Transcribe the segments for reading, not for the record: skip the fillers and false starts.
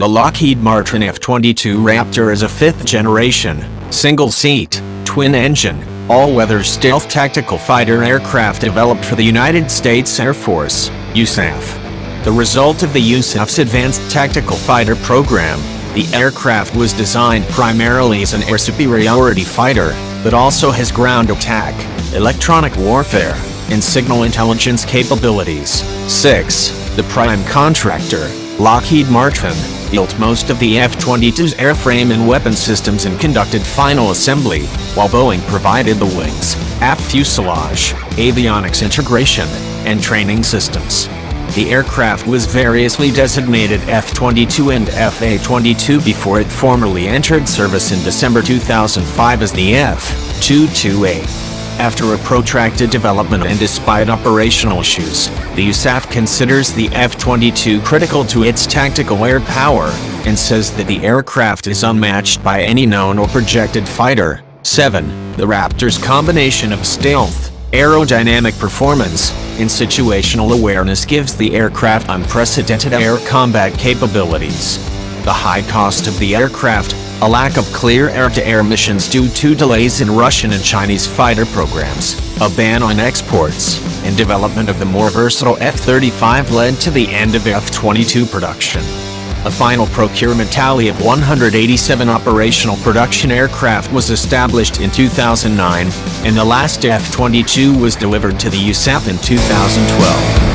The Lockheed Martin F-22 Raptor is a fifth-generation, single-seat, twin-engine, all-weather stealth tactical fighter aircraft developed for the United States Air Force, USAF. The result of the USAF's Advanced Tactical Fighter program, the aircraft was designed primarily as an air superiority fighter, but also has ground attack, electronic warfare, and signal intelligence capabilities. 6. The prime contractor, Lockheed Martin, built most of the F-22's airframe and weapon systems and conducted final assembly, while Boeing provided the wings, aft fuselage, avionics integration, and training systems. The aircraft was variously designated F-22 and F/A-22 before it formally entered service in December 2005 as the F-22A. After a protracted development and despite operational issues, the USAF considers the F-22 critical to its tactical air power, and says that the aircraft is unmatched by any known or projected fighter. 7. The Raptor's combination of stealth, aerodynamic performance, and situational awareness gives the aircraft unprecedented air combat capabilities. The high cost of the aircraft, a lack of clear air-to-air missions due to delays in Russian and Chinese fighter programs, a ban on exports, and development of the more versatile F-35 led to the end of F-22 production. A final procurement tally of 187 operational production aircraft was established in 2009, and the last F-22 was delivered to the USAF in 2012.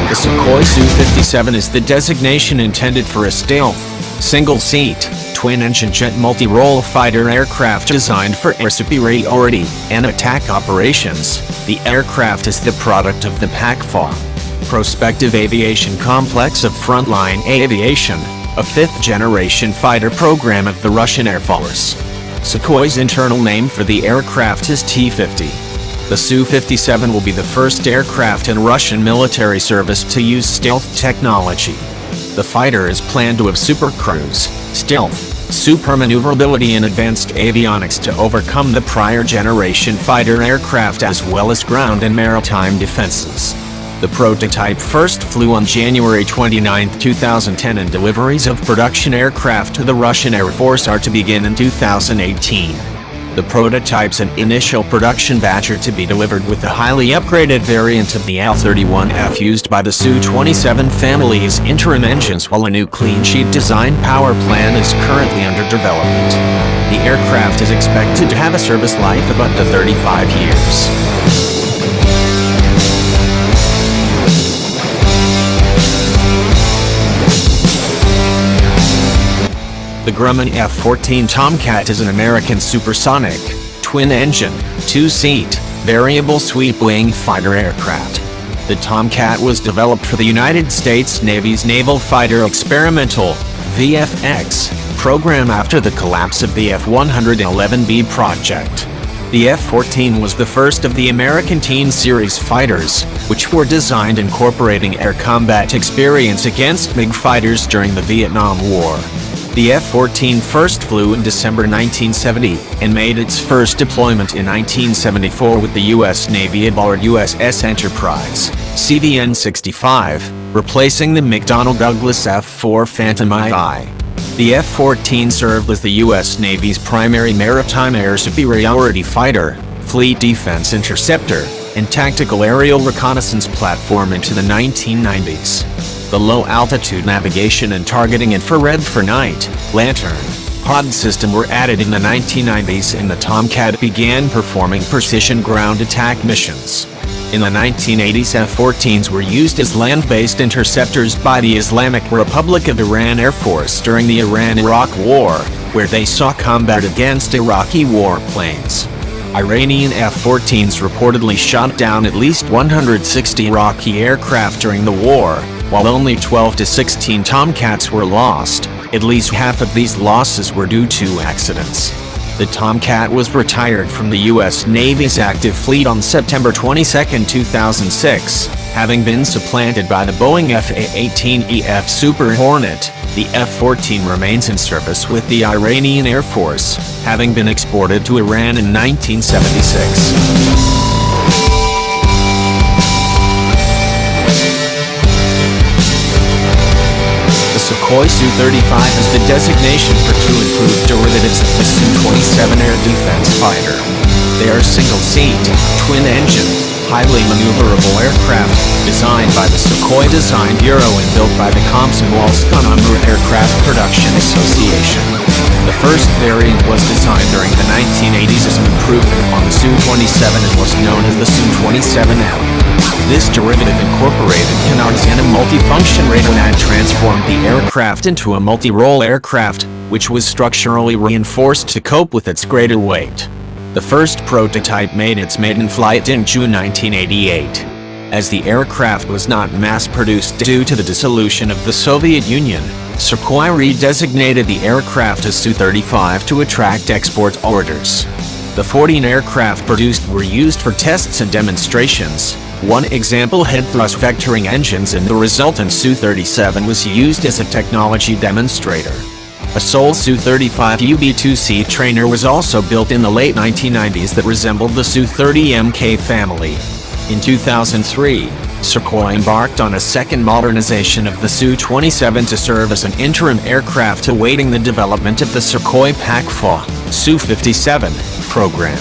The Sukhoi Su-57 is the designation intended for a stealth, single-seat, twin-engine jet multi-role fighter aircraft designed for air superiority and attack operations. The aircraft is the product of the PACFA Prospective Aviation Complex of Frontline Aviation, a fifth-generation fighter program of the Russian Air Force. Sukhoi's internal name for the aircraft is T-50. The Su-57 will be the first aircraft in Russian military service to use stealth technology. The fighter is planned to have supercruise, stealth, supermaneuverability and advanced avionics to overcome the prior generation fighter aircraft as well as ground and maritime defenses. The prototype first flew on January 29, 2010 and deliveries of production aircraft to the Russian Air Force are to begin in 2018. The prototypes and initial production batch are to be delivered with the highly upgraded variant of the Al-31F used by the Su-27 family's interim engines, while a new clean sheet design power plan is currently under development. The aircraft is expected to have a service life of up to 35 years. The Grumman F-14 Tomcat is an American supersonic, twin-engine, two-seat, variable sweep-wing fighter aircraft. The Tomcat was developed for the United States Navy's Naval Fighter Experimental (VFX) program after the collapse of the F-111B project. The F-14 was the first of the American Teen Series fighters, which were designed incorporating air combat experience against MiG fighters during the Vietnam War. The F-14 first flew in December 1970 and made its first deployment in 1974 with the U.S. Navy aboard USS Enterprise, CVN-65, replacing the McDonnell Douglas F-4 Phantom II. The F-14 served as the U.S. Navy's primary maritime air superiority fighter, fleet defense interceptor, and tactical aerial reconnaissance platform into the 1990s. The low-altitude navigation and targeting infrared for night, lantern, pod system were added in the 1990s and the Tomcat began performing precision ground attack missions. In the 1980s, F-14s were used as land-based interceptors by the Islamic Republic of Iran Air Force during the Iran-Iraq War, where they saw combat against Iraqi warplanes. Iranian F-14s reportedly shot down at least 160 Iraqi aircraft during the war, while only 12 to 16 Tomcats were lost. At least half of these losses were due to accidents. The Tomcat was retired from the U.S. Navy's active fleet on September 22, 2006, having been supplanted by the Boeing F/A-18E F Super Hornet, The F-14 remains in service with the Iranian Air Force, having been exported to Iran in 1976. The Sukhoi Su-35 is the designation for two improved derivatives of the Su-27 air defense fighter. They are single-seat, twin-engine, highly maneuverable aircraft, designed by the Sukhoi Design Bureau and built by the Komsomolsk-on-Amur Aircraft Production Association. The first variant was designed during the 1980s as an improvement on the Su-27 and was known as the Su-27M. This derivative incorporated canards and a multifunction radar that transformed the aircraft into a multi-role aircraft, which was structurally reinforced to cope with its greater weight. The first prototype made its maiden flight in June 1988. As the aircraft was not mass-produced due to the dissolution of the Soviet Union, Sukhoi redesignated the aircraft as Su-35 to attract export orders. The 14 aircraft produced were used for tests and demonstrations. One example had thrust vectoring engines, and the resultant Su-37 was used as a technology demonstrator. A Sol Su-35 UB-2C trainer was also built in the late 1990s that resembled the Su-30MK family. In 2003, Sukhoi embarked on a second modernization of the Su-27 to serve as an interim aircraft awaiting the development of the Sukhoi Pak-4 Su-57 program.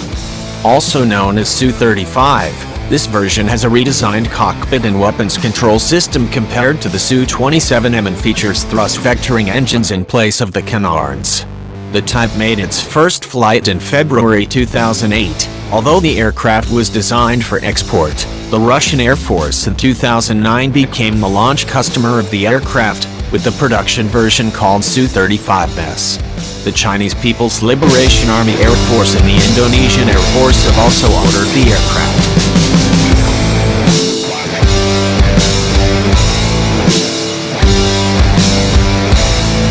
Also known as Su-35, this version has a redesigned cockpit and weapons control system compared to the Su-27M and features thrust vectoring engines in place of the canards. The type made its first flight in February 2008. Although the aircraft was designed for export, the Russian Air Force in 2009 became the launch customer of the aircraft, with the production version called Su-35S. The Chinese People's Liberation Army Air Force and the Indonesian Air Force have also ordered the aircraft.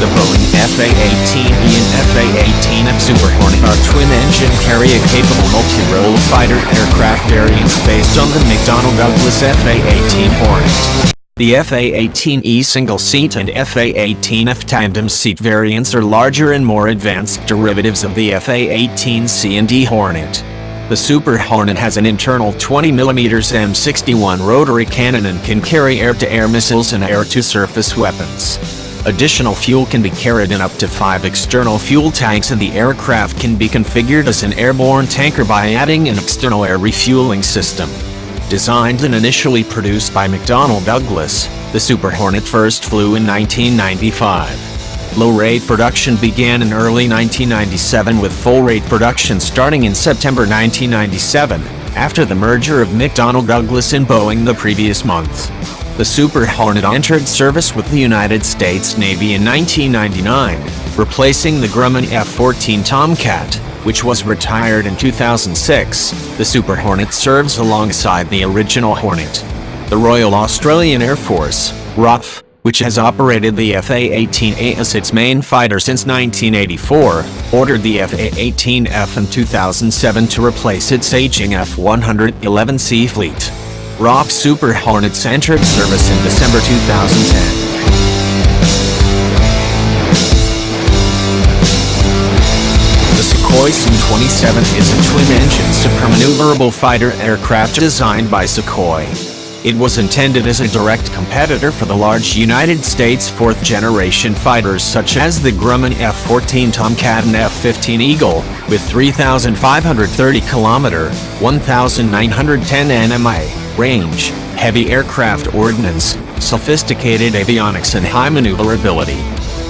The Boeing F/A-18E and F/A-18F Super Hornet are twin-engine carrier-capable multi-role fighter aircraft variants based on the McDonnell Douglas F/A-18 Hornet. The F/A-18E single-seat and F/A-18F tandem-seat variants are larger and more advanced derivatives of the F/A-18C and D Hornet. The Super Hornet has an internal 20mm M61 rotary cannon and can carry air-to-air missiles and air-to-surface weapons. Additional fuel can be carried in up to 5 external fuel tanks, and the aircraft can be configured as an airborne tanker by adding an external air refueling system. Designed and initially produced by McDonnell Douglas, the Super Hornet first flew in 1995. Low-rate production began in early 1997, with full-rate production starting in September 1997, after the merger of McDonnell Douglas and Boeing the previous month. The Super Hornet entered service with the United States Navy in 1999, replacing the Grumman F-14 Tomcat, which was retired in 2006. The Super Hornet serves alongside the original Hornet. The Royal Australian Air Force, RAF, which has operated the F/A-18A as its main fighter since 1984, ordered the F/A-18F in 2007 to replace its aging F-111C fleet. RAF Super Hornets entered service in December 2010. The Sukhoi Su-27 is a twin-engine supermaneuverable fighter aircraft designed by Sukhoi. It was intended as a direct competitor for the large United States fourth-generation fighters such as the Grumman F-14 Tomcat and F-15 Eagle, with 3,530 km (1,910 nmi) range, heavy aircraft ordnance, sophisticated avionics and high maneuverability.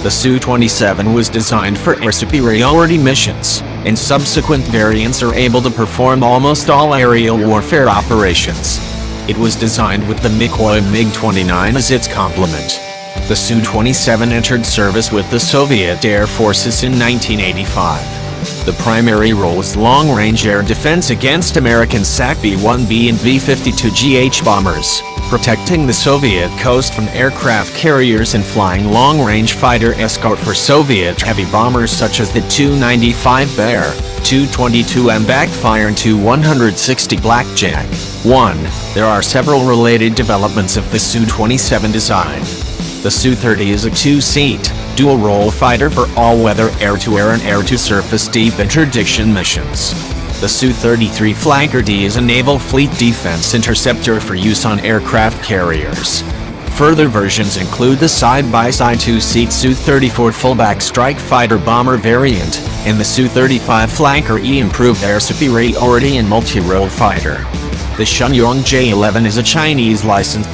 The Su-27 was designed for air superiority missions, and subsequent variants are able to perform almost all aerial warfare operations. It was designed with the Mikoy MiG-29 as its complement. The Su-27 entered service with the Soviet Air Forces in 1985. The primary role is long-range air defense against American SAC-B-1B and B-52GH bombers, protecting the Soviet coast from aircraft carriers and flying long-range fighter escort for Soviet heavy bombers such as the Tu-95 Bear, Tu-22M Backfire and Tu-160 Blackjack. 1. There are several related developments of the Su-27 design. The Su-30 is a two-seat, dual-role fighter for all-weather air-to-air and air-to-surface deep interdiction missions. The Su-33 Flanker D is a naval fleet defense interceptor for use on aircraft carriers. Further versions include the side-by-side two-seat Su-34 fullback strike fighter bomber variant, and the Su-35 Flanker E improved air superiority and multi-role fighter. The Shenyang J-11 is a Chinese licensed